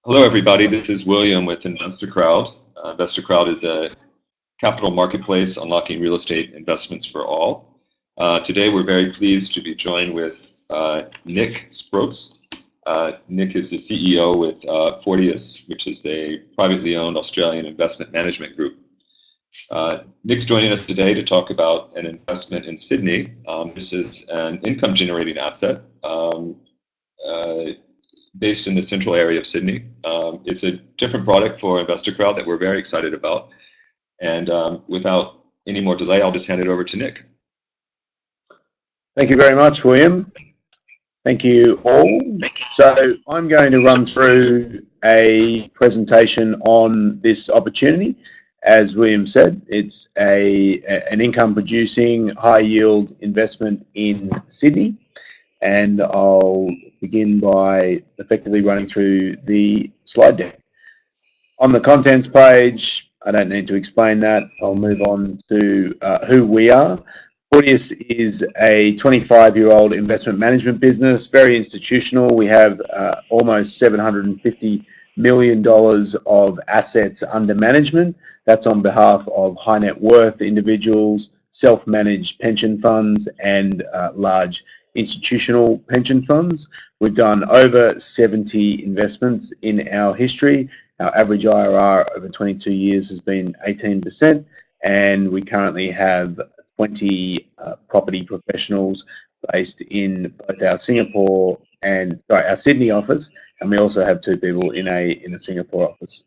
Hello, everybody. This is William with InvestaCrowd. InvestaCrowd is a capital marketplace unlocking real estate investments for all. Today, we're very pleased to be joined with Nick Sproats. Nick is the CEO with Fortius, which is a privately owned Australian investment management group. Nick's joining us today to talk about an investment in Sydney. This is an income-generating asset based in the central area of Sydney. It's a different product for InvestaCrowd that we're very excited about. And without any more delay, I'll just hand it over to Nick. Thank you very much, William. Thank you all. So I'm going to run through a presentation on this opportunity. As William said, it's an income-producing, high-yield investment in Sydney. And I'll begin by effectively running through the slide deck. On the contents page, I don't need to explain that. I'll move on to who we are. Fortius is a 25-year-old investment management business, very institutional. We have almost $750 million of assets under management. That's on behalf of high net worth individuals, self-managed pension funds, and large institutional pension funds. We've done over 70 investments in our history. Our average IRR over 22 years has been 18%, and we currently have 20 property professionals based in both our our Sydney office, and we also have 2 people in a Singapore office.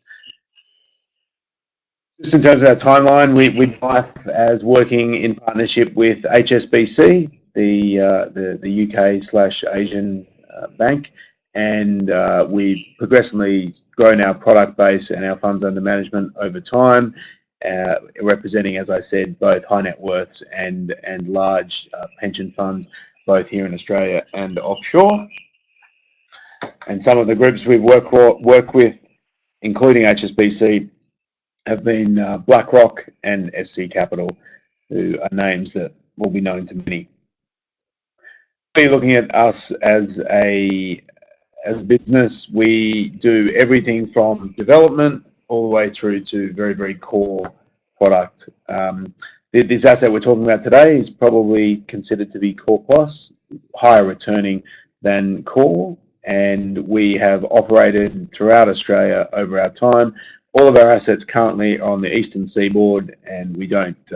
Just in terms of our timeline, we life as working in partnership with HSBC, the UK/Asian bank, and we've progressively grown our product base and our funds under management over time, representing, as I said, both high net worths and large pension funds, both here in Australia and offshore. And some of the groups we've worked with, including HSBC, have been BlackRock and SC Capital, who are names that will be known to many. Looking at us as a business, we do everything from development all the way through to very, very core product. This asset we're talking about today is probably considered to be core plus, higher returning than core, and we have operated throughout Australia over our time. All of our assets currently are on the eastern seaboard, and we don't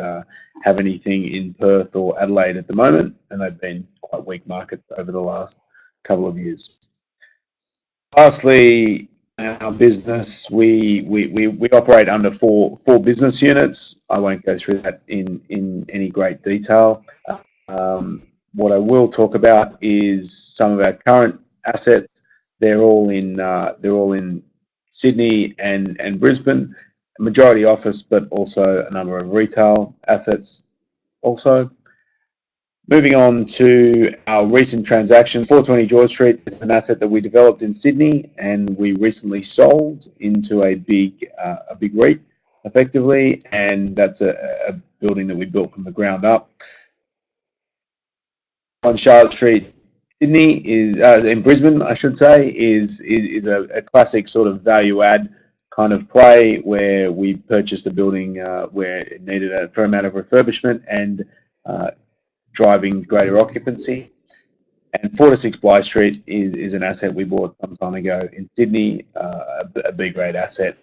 have anything in Perth or Adelaide at the moment, and they've been quite weak markets over the last couple of years. Lastly, our business, we operate under four business units. I won't go through that in any great detail. What I will talk about is some of our current assets. They're all in Sydney and Brisbane, a majority office, but also a number of retail assets also. Moving on to our recent transactions, 420 George Street is an asset that we developed in Sydney, and we recently sold into a big REIT, effectively, and that's a building that we built from the ground up. On Charlotte Street, Sydney is in Brisbane, I should say, is a classic sort of value add kind of play where we purchased a building where it needed a fair amount of refurbishment and driving greater occupancy. And 4-6 Blythe Street is an asset we bought some time ago in Sydney, a B grade asset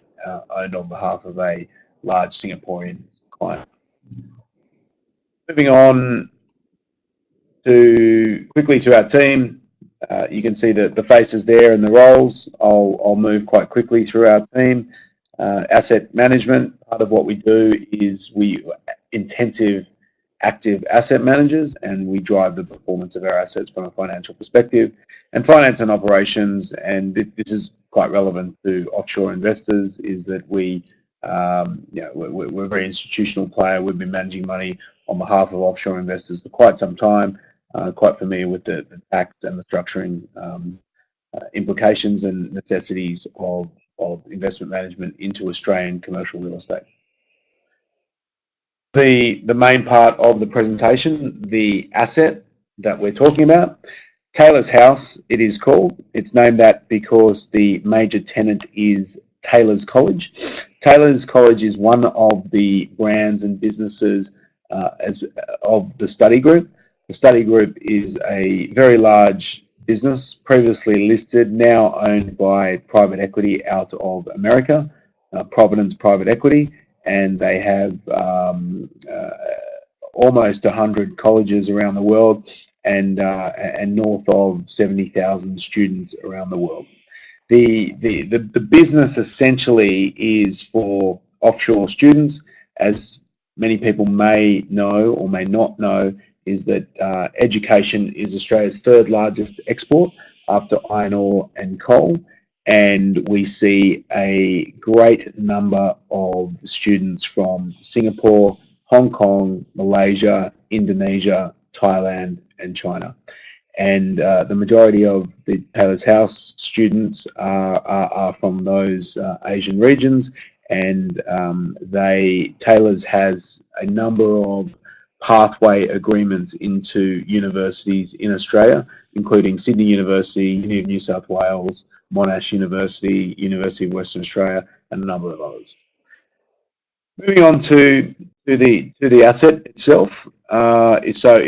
owned on behalf of a large Singaporean client. Moving on quickly to our team, you can see the faces there and the roles. I'll move quite quickly through our team. Asset management, part of what we do is we intensive active asset managers, and we drive the performance of our assets from a financial perspective. And finance and operations, and this is quite relevant to offshore investors, is that we're a very institutional player. We've been managing money on behalf of offshore investors for quite some time, quite familiar with the tax and the structuring implications and necessities of investment management into Australian commercial real estate. The main part of the presentation, the asset that we're talking about, Taylor's House, it is called. It's named that because the major tenant is Taylor's College. Taylor's College is one of the brands and businesses of the study group. The study group is a very large business, previously listed, now owned by private equity out of America, Providence Private Equity, and they have almost 100 colleges around the world and north of 70,000 students around the world. The business essentially is for offshore students. As many people may know or may not know, is that education is Australia's third largest export after iron ore and coal, and we see a great number of students from Singapore, Hong Kong, Malaysia, Indonesia, Thailand, and China. And the majority of the Taylor's House students are from those Asian regions, and Taylor's has a number of pathway agreements into universities in Australia, including Sydney University, Uni of New South Wales, Monash University, University of Western Australia, and a number of others. Moving on to the asset itself, so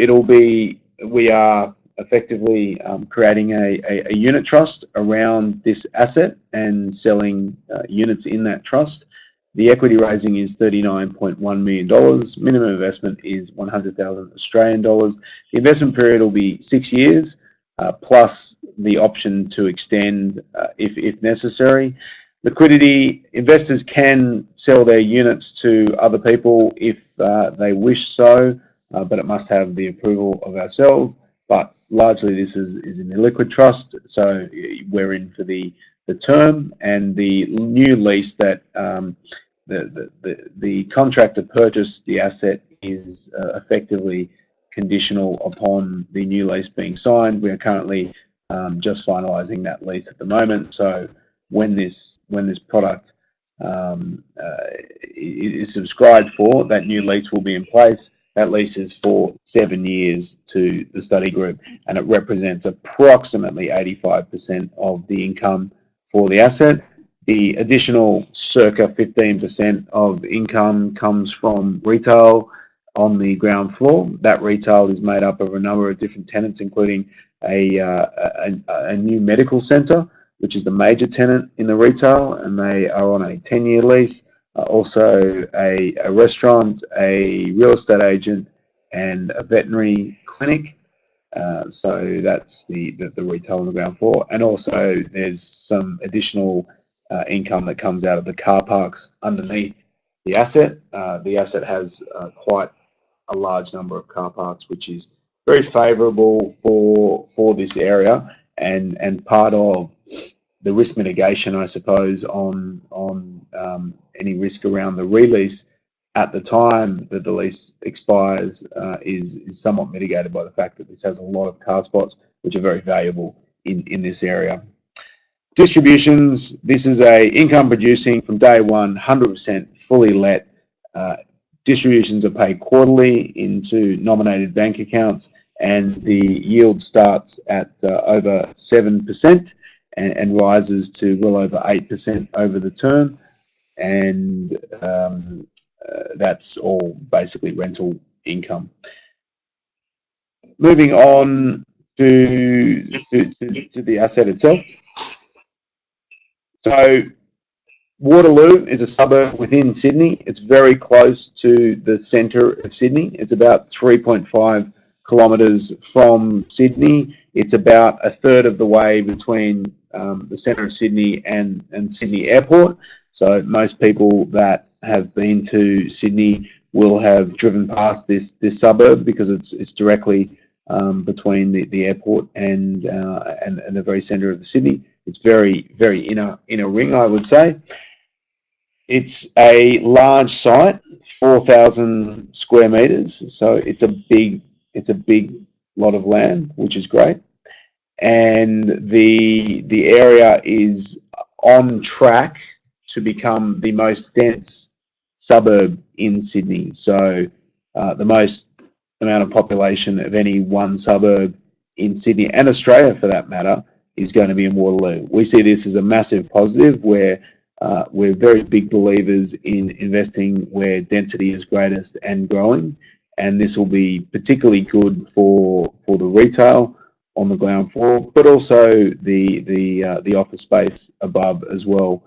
we are effectively creating a unit trust around this asset and selling units in that trust. The equity raising is $39.1 million. Minimum investment is 100,000 Australian dollars. The investment period will be 6 years, plus the option to extend if necessary. Liquidity: investors can sell their units to other people if they wish so, but it must have the approval of ourselves. But largely this is an illiquid trust, so we're in for the term, and the new lease that the contract to purchase the asset is effectively conditional upon the new lease being signed. We are currently just finalising that lease at the moment, so when this product is subscribed for, that new lease will be in place. That lease is for 7 years to the study group, and it represents approximately 85% of the income for the asset. The additional circa 15% of income comes from retail on the ground floor. That retail is made up of a number of different tenants, including a new medical centre, which is the major tenant in the retail, and they are on a 10-year lease. Also a restaurant, a real estate agent, and a veterinary clinic. So that's the retail on the ground floor. And also there's some additional income that comes out of the car parks underneath the asset. The asset has quite a large number of car parks, which is very favourable for this area, and part of the risk mitigation, I suppose, on any risk around the release at the time that the lease expires is somewhat mitigated by the fact that this has a lot of car spots, which are very valuable in this area. Distributions: this is a income producing from day one, 100% fully let. Distributions are paid quarterly into nominated bank accounts, and the yield starts at over 7% and rises to well over 8% over the term, and that's all basically rental income. Moving on to the asset itself. So Waterloo is a suburb within Sydney. It's very close to the centre of Sydney. It's about 3.5 kilometres from Sydney. It's about a third of the way between the centre of Sydney and Sydney Airport. So most people that have been to Sydney will have driven past this suburb, because it's directly between the airport and the very centre of the Sydney. It's very inner ring, I would say. It's a large site, 4,000 square meters, so it's a big lot of land, which is great. And the area is on track to become the most dense suburb in Sydney. So the most amount of population of any one suburb in Sydney and Australia for that matter is going to be in Waterloo. We see this as a massive positive where we're very big believers in investing where density is greatest and growing, and this will be particularly good for the retail on the ground floor, but also the office space above as well.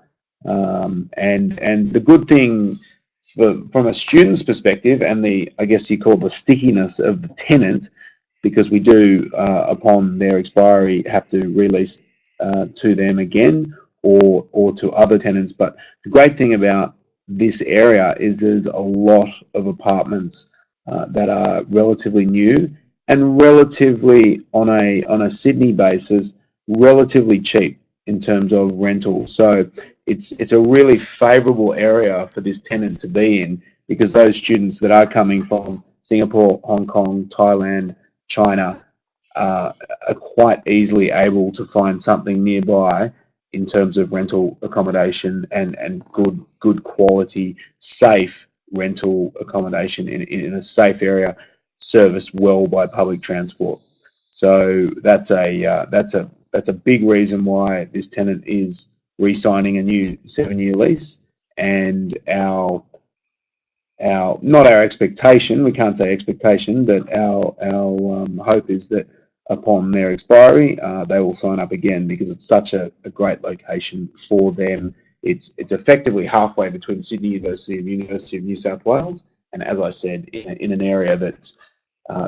And the good thing from a student's perspective, and I guess you call the stickiness of the tenant, because we do upon their expiry have to release to them again or to other tenants. But the great thing about this area is there's a lot of apartments that are relatively new and relatively on a Sydney basis relatively cheap in terms of rental. So it's a really favourable area for this tenant to be in, because those students that are coming from Singapore, Hong Kong, Thailand, China are quite easily able to find something nearby in terms of rental accommodation and good quality, safe rental accommodation in a safe area, serviced well by public transport. So that's a big reason why this tenant is re-signing a new 7-year lease. And our not our expectation, we can't say expectation, but our hope is that upon their expiry, they will sign up again, because it's such a great location for them. It's effectively halfway between Sydney University and University of New South Wales, and as I said, in an area that's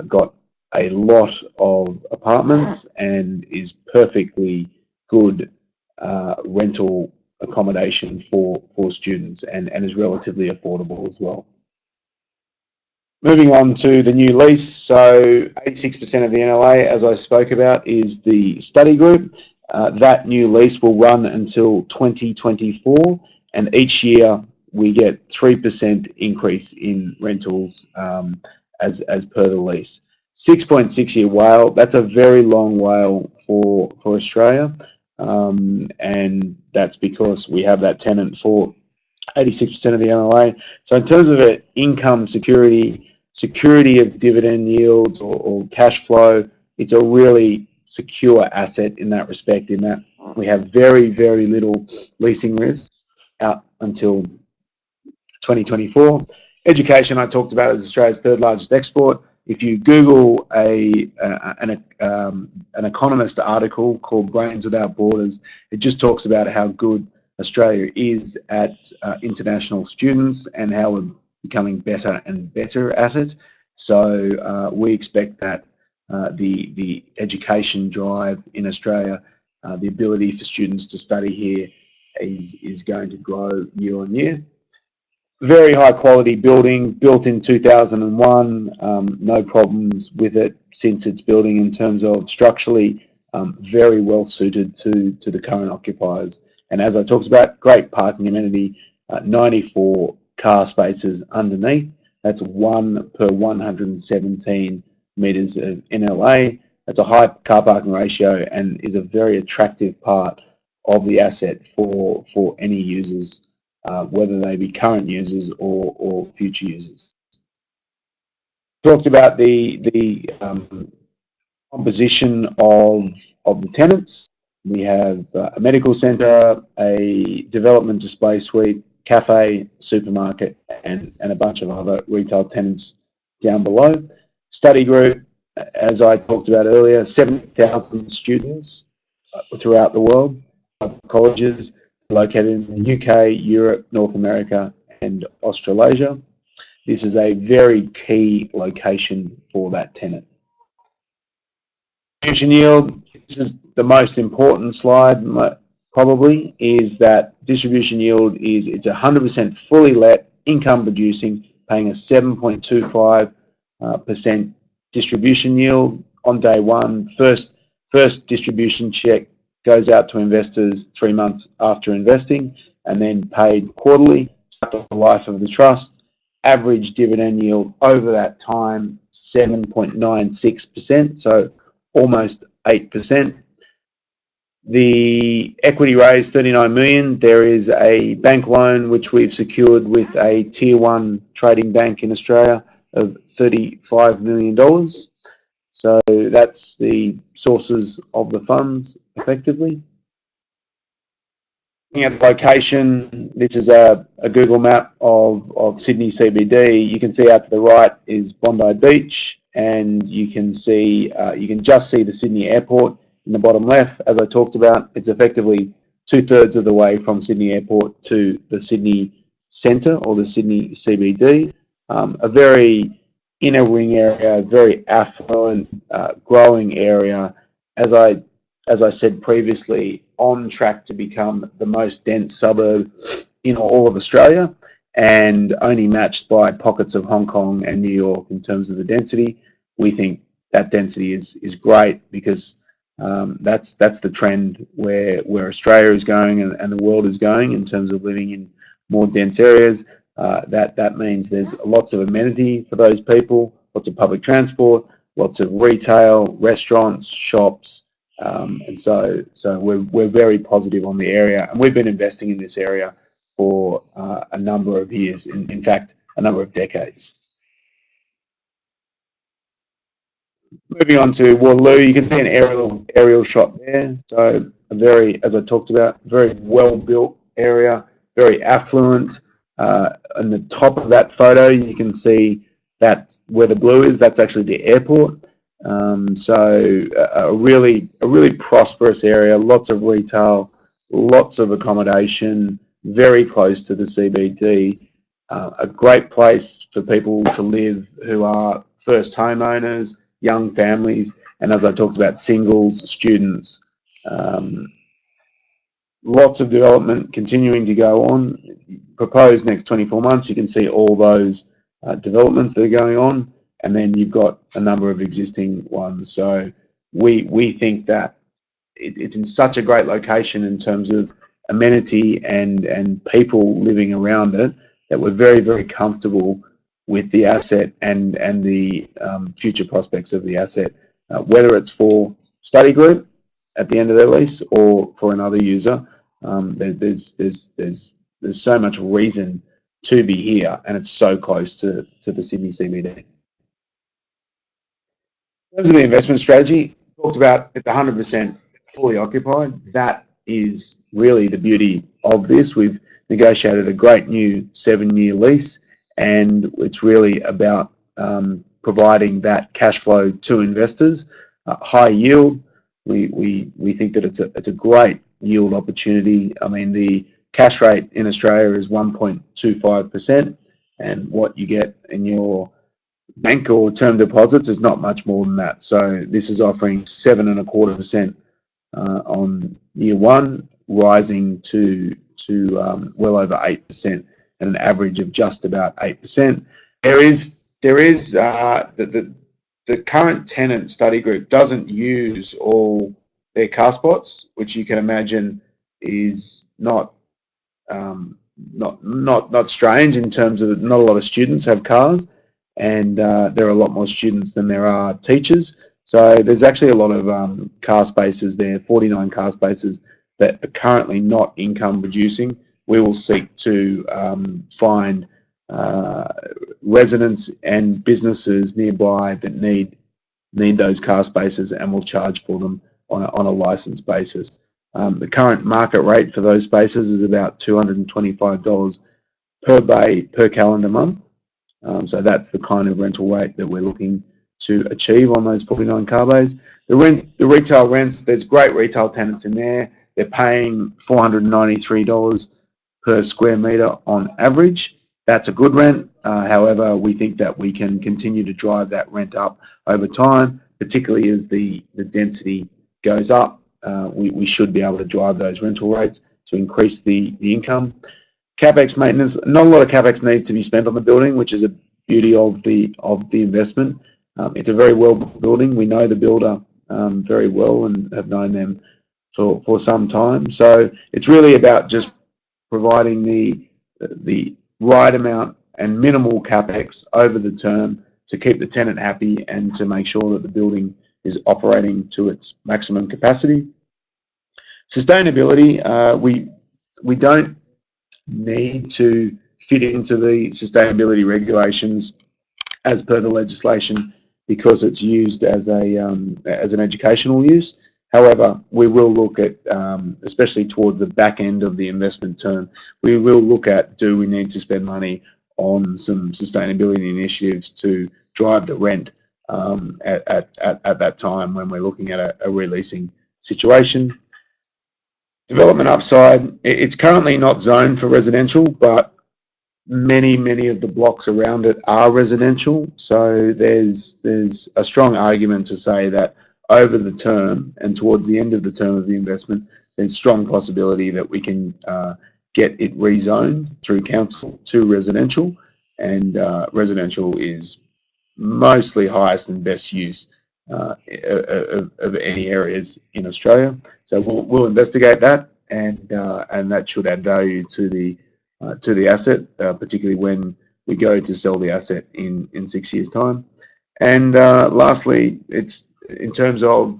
got a lot of apartments and is perfectly good rental accommodation for students, and is relatively affordable as well. Moving on to the new lease, so 86% of the NLA, as I spoke about, is the study group. That new lease will run until 2024, and each year we get 3% increase in rentals as per the lease. 6.6 year WALE, that's a very long WALE for Australia, and that's because we have that tenant for 86% of the NLA. So in terms of it, income security of dividend yields or cash flow, it's a really secure asset in that respect, in that we have very, very little leasing risk out until 2024. Education, I talked about, as Australia's third largest export. If you Google an economist article called Brains Without Borders, it just talks about how good Australia is at international students and how we're becoming better and better at it. So we expect that the education drive in Australia, the ability for students to study here is going to grow year on year. Very high quality building, built in 2001, no problems with it since its building in terms of structurally, very well suited to the current occupiers. And as I talked about, great parking amenity, 94 car spaces underneath. That's 1 per 117 metres of NLA. That's a high car parking ratio and is a very attractive part of the asset for any users, whether they be current users or future users. Talked about the composition of the tenants. We have a medical centre, a development display suite, cafe, supermarket, and a bunch of other retail tenants down below. Study group, as I talked about earlier, 70,000 students throughout the world, colleges located in the UK, Europe, North America, and Australasia. This is a very key location for that tenant. Distribution yield, this is the most important slide probably, is that distribution yield is, it's 100% fully let, income producing, paying a 7.25% distribution yield on day one. First distribution check goes out to investors 3 months after investing, and then paid quarterly throughout the life of the trust. Average dividend yield over that time, 7.96%, so almost 8%. The equity raise, 39 million. There is a bank loan which we've secured with a tier 1 trading bank in Australia of $35 million. So that's the sources of the funds, effectively. Looking at the location, this is a Google map of Sydney CBD. You can see out to the right is Bondi Beach, and you can see you can just see the Sydney Airport in the bottom left. As I talked about, it's effectively 2/3 of the way from Sydney Airport to the Sydney Centre or the Sydney CBD. A very inner ring area, very affluent, growing area. As I said previously, on track to become the most dense suburb in all of Australia, and only matched by pockets of Hong Kong and New York in terms of the density. We think that density is great because that's the trend where Australia is going and the world is going in terms of living in more dense areas. That means there's lots of amenity for those people, lots of public transport, lots of retail, restaurants, shops. And so we're very positive on the area, and we've been investing in this area for a number of years, in fact, a number of decades. Moving on to Waterloo, you can see an aerial shot there. So a very, as I talked about, very well built area, very affluent. On the top of that photo, you can see that's where the blue is. That's actually the airport. So a really prosperous area, lots of retail, lots of accommodation, very close to the CBD. A great place for people to live who are first homeowners, young families, and as I talked about, singles, students. Lots of development continuing to go on. Proposed next 24 months, you can see all those developments that are going on, and then you've got a number of existing ones. So we think that it's in such a great location in terms of amenity and people living around it that we're very comfortable with the asset and the future prospects of the asset, whether it's for study group at the end of their lease or for another user. There's so much reason to be here, and it's so close to the Sydney CBD. In terms of the investment strategy, talked about it's 100% fully occupied. That is really the beauty of this. We've negotiated a great new 7-year lease, and it's really about providing that cash flow to investors. High yield. We think that it's a great yield opportunity. I mean, the cash rate in Australia is 1.25%, and what you get in your bank or term deposits is not much more than that. So this is offering 7.25% on year one, rising to well over 8%, and an average of just about 8%. The current tenant study group doesn't use all their car spots, which you can imagine is not strange in terms of that not a lot of students have cars, and there are a lot more students than there are teachers. So there's actually a lot of car spaces there, 49 car spaces that are currently not income producing. We will seek to find residents and businesses nearby that need those car spaces, and will charge for them on a license basis. The current market rate for those spaces is about $225 per bay per calendar month. So that's the kind of rental rate that we're looking to achieve on those 49 car bays. The retail rents, there's great retail tenants in there. They're paying $493 per square metre on average. That's a good rent. However, we think that we can continue to drive that rent up over time, particularly as the density goes up. We should be able to drive those rental rates to increase the income. CapEx maintenance, not a lot of CapEx needs to be spent on the building, which is a beauty of the investment. It's a very well built building. We know the builder very well and have known them for some time. So it's really about just providing the right amount and minimal CapEx over the term to keep the tenant happy and to make sure that the building is operating to its maximum capacity. Sustainability, we don't need to fit into the sustainability regulations as per the legislation because it's used as an educational use. However, we will look at, especially towards the back end of the investment term, we will look at, do we need to spend money on some sustainability initiatives to drive the rent at that time when we're looking at a releasing situation. Development upside, it's currently not zoned for residential, but many of the blocks around it are residential. So there's a strong argument to say that over the term and towards the end of the term of the investment, there's strong possibility that we can get it rezoned through council to residential, and residential is mostly highest and best use of any areas in Australia. So we'll investigate that, and that should add value to the asset, particularly when we go to sell the asset in 6 years' time. And lastly, it's in terms of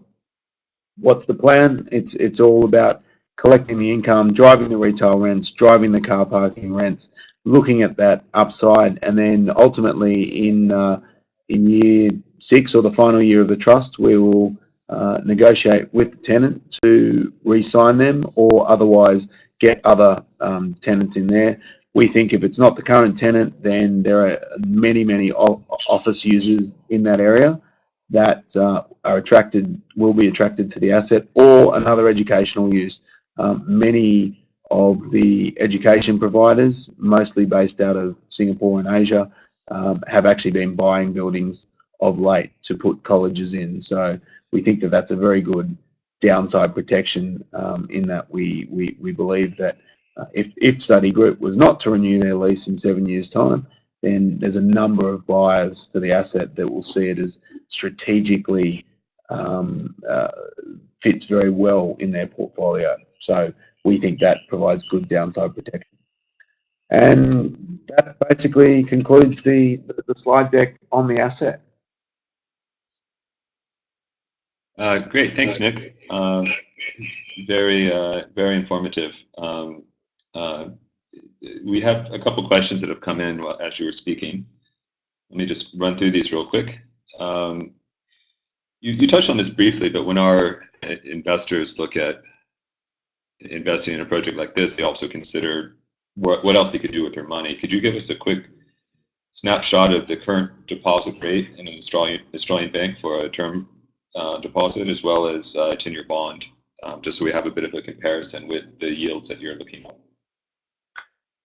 what's the plan. It's all about collecting the income, driving the retail rents, driving the car parking rents, looking at that upside, and then ultimately in year 6 or the final year of the trust, we will negotiate with the tenant to re-sign them, or otherwise get other tenants in there. We think if it's not the current tenant, then there are many office users in that area that will be attracted to the asset, or another educational use. Many of the education providers, mostly based out of Singapore and Asia, have actually been buying buildings of late to put colleges in. So we think that that's a very good downside protection, in that we believe that if Study Group was not to renew their lease in 7 years' time, then there's a number of buyers for the asset that will see it as strategically fits very well in their portfolio. So we think that provides good downside protection. And that basically concludes the slide deck on the asset. Great, thanks, Nick. Very informative. We have a couple questions that have come in as you were speaking. Let me just run through these real quick. You touched on this briefly, but when our investors look at investing in a project like this, they also consider what else they could do with their money. Could you give us a quick snapshot of the current deposit rate in an Australian bank for a term deposit, as well as a 10-year bond, just so we have a bit of a comparison with the yields that you're looking at?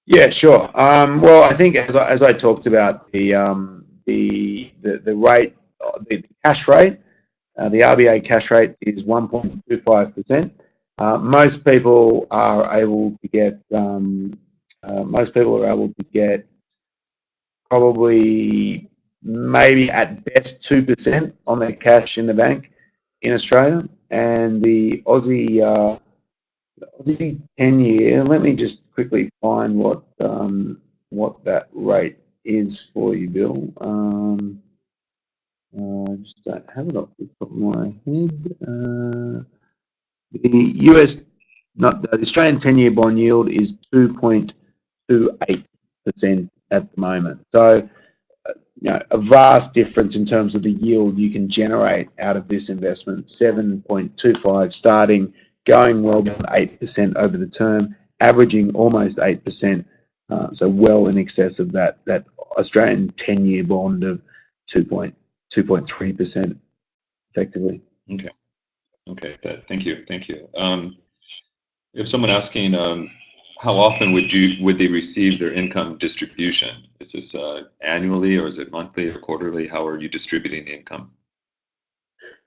Yeah, sure. Well, I think as I talked about, the rate, the cash rate, the RBA cash rate is 1.25%. Most people are able to get probably maybe at best 2% on their cash in the bank in Australia, and the Aussie 10-year. Let me just quickly find what that rate is for you, Bill. I just don't have it off the top of my head. The Australian 10-year bond yield is 2.28% at the moment. So, a vast difference in terms of the yield you can generate out of this investment. 7.25 starting, going well beyond 8% over the term, averaging almost 8%. So well in excess of that Australian 10-year bond of 2.3% effectively. Okay. Thank you. If someone asking, how often would they receive their income distribution? Is this annually, or is it monthly or quarterly? How are you distributing the income?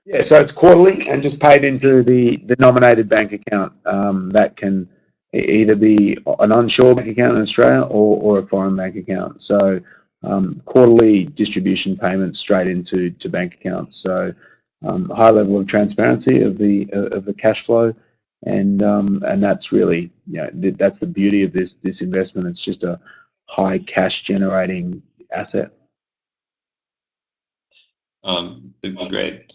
Yeah, so it's quarterly and just paid into the nominated bank account. That can either be an onshore bank account in Australia or a foreign bank account. So quarterly distribution payments straight into bank accounts. So high level of transparency of the cash flow, and that's really, that's the beauty of this investment. It's just a high cash generating asset. Great.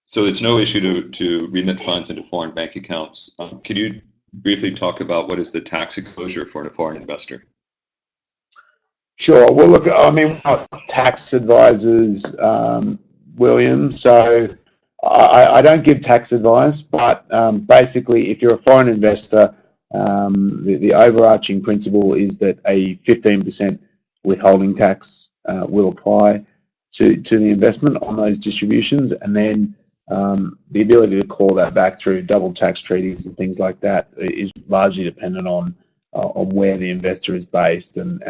So it's no issue to remit funds into foreign bank accounts. Could you briefly talk about what is the tax exposure for a foreign investor? Sure. Well, look, I mean, we're not tax advisors, William, so I don't give tax advice, but basically, if you're a foreign investor, the overarching principle is that a 15% withholding tax will apply to the investment on those distributions, and then the ability to claw that back through double tax treaties and things like that is largely dependent on where the investor is based and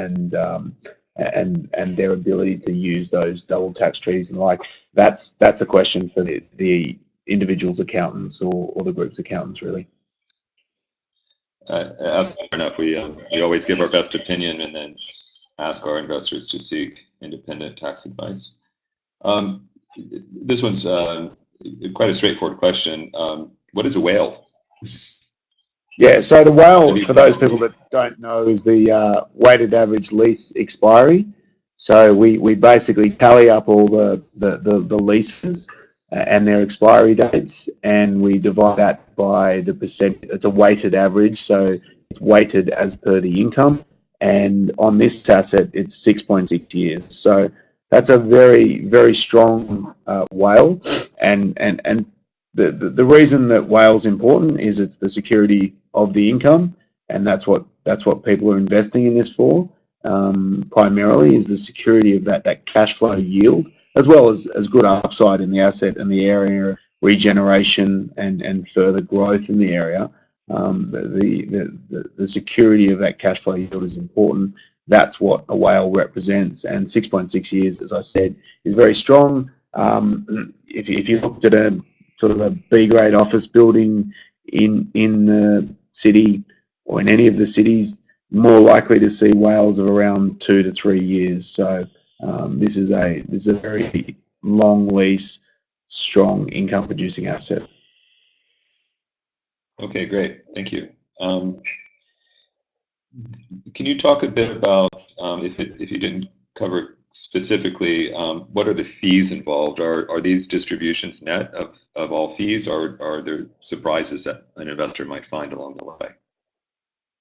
their ability to use those double tax treaties and like that's a question for the individual's accountants or the group's accountants really. Fair enough. We always give our best opinion and then ask our investors to seek independent tax advice. This one's quite a straightforward question. What is a whale? Yeah, so the whale, for those people that don't know, is the weighted average lease expiry. So we basically tally up all the leases and their expiry dates, and we divide that by the percent. It's a weighted average, so it's weighted as per the income. And on this asset, it's 6.6 years. So that's a very, very strong whale. And the reason that whale's important is it's the security of the income, and that's what people are investing in this for. Primarily is the security of that cash flow yield, as well as good upside in the asset and the area, regeneration and further growth in the area. The security of that cash flow yield is important. That's what a whale represents, and 6.6 years, as I said, is very strong. If you looked at a sort of a B-grade office building in the city or in any of the cities, more likely to see whales of around 2 to 3 years. So this is a very long lease, strong income producing asset. Okay, great. Thank you. Can you talk a bit about, if you didn't cover specifically, what are the fees involved? Are these distributions net of all fees, or are there surprises that an investor might find along the way?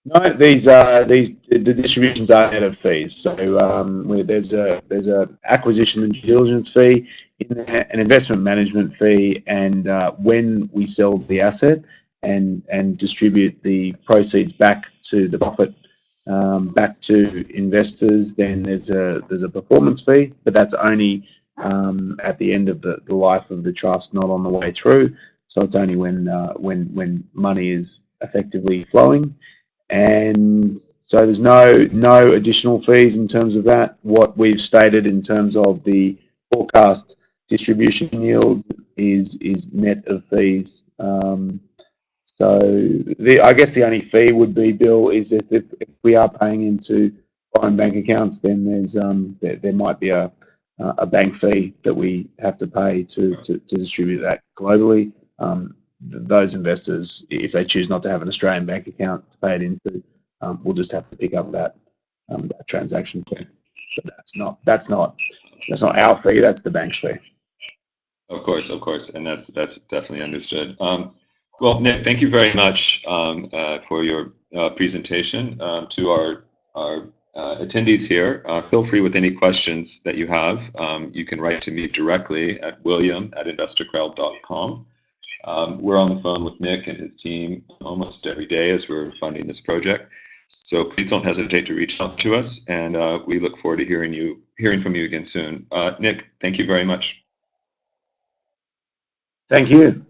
No, the distributions are net of fees. So there's a acquisition and due diligence fee, an investment management fee, and when we sell the asset and distribute the proceeds back to the profit, back to investors, then there's a performance fee, but that's only at the end of the life of the trust, not on the way through. So it's only when money is effectively flowing. And so there's no additional fees in terms of that. What we've stated in terms of the forecast distribution yield is net of fees. So I guess the only fee would be, Bill, is if we are paying into foreign bank accounts, then there's there might be a bank fee that we have to pay to distribute that globally. Those investors, if they choose not to have an Australian bank account to pay it into, will just have to pick up that transaction fee. But that's not our fee. That's the bank's fee. Of course, and that's definitely understood. Well, Nick, thank you very much for your presentation. To our attendees here, feel free with any questions that you have. You can write to me directly at william@investorcrowd.com. We're on the phone with Nick and his team almost every day as we're funding this project. So please don't hesitate to reach out to us, and we look forward to hearing from you again soon. Nick, thank you very much. Thank you.